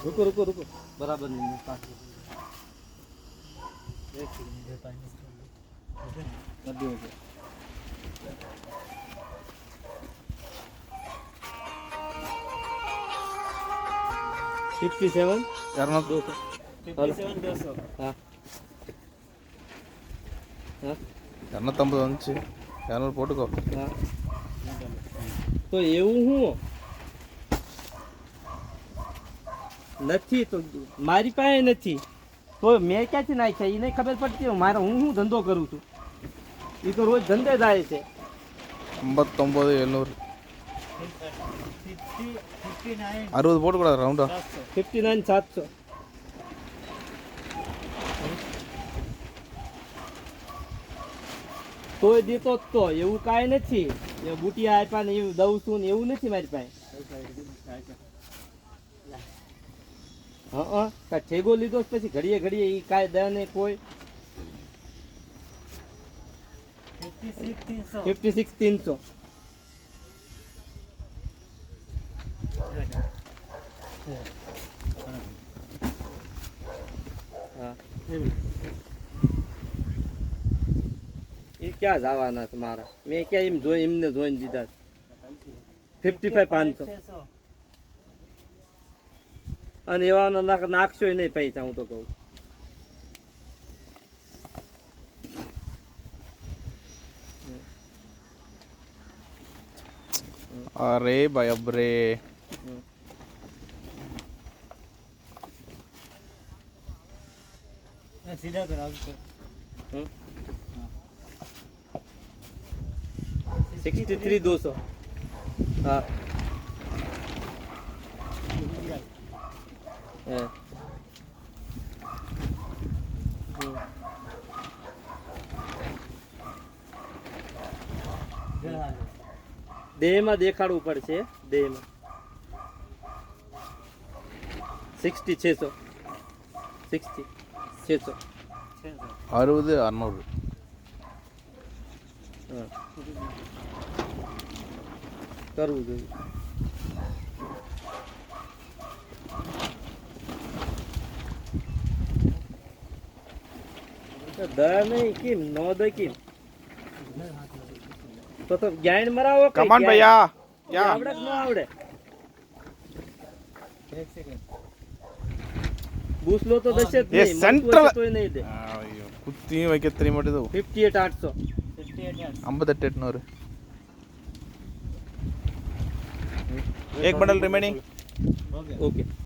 रुको रुको रुको बराबर नहीं पास कर दियो 57 यार 200 हाँ हाँ 250 வந்துச்சு 200 போட்டுக்கோ हाँ તો એવું હું નથી તો મારી પાસે નથી તો મેં ક્યાંથી નાખ્યા એને ખબર પડતી હોય મારે હું ધંધો કરું છું એ તો રોજ ધંધે જાય છે 59 700 60 போட்டுக்கூடாது ரவுண்டா 59 700 તોય દેતો જ તો એવું કાંઈ નથી એ બુટિયા આપ્યા ને એવું દઉં છું ને એવું નથી મારી પાસે હા કાંઈ ઠેગો લીધો પછી ઘડીએ ઘડીએ એ કાંઈ દે ને કોઈ 56 300 હા એ ક્યાં જવાના છે મારા મેં ક્યાં એમ જોઈ એમને જોઈને દીધા 55 500 અને એવાનો નાખશો નહીં પૈસા હું તો કહું અરે ભાઈ અબરે સીધા કરાવ 63 200 हाँ દેહમાં દેખાડવું પડશે દેહમાં 60 600 60 600 60 600 કરવું જોઈએ દયા નહીં કેમ નો દે કેમ તો જ્ઞાન મરાવો કમાન ભૈયા ક્યાં આવડે ન આવડે બૂસલો તો દશે જ ये નહીં सेंट्रल તોય નહીં દે ಅಯ್ಯೋ ಕುತ್ತಿ ವೈಕೆತ್ರಿ ಮಾಡಿದ್ದು 58 800 58 800 एक बंडल रिमेनिंग ओके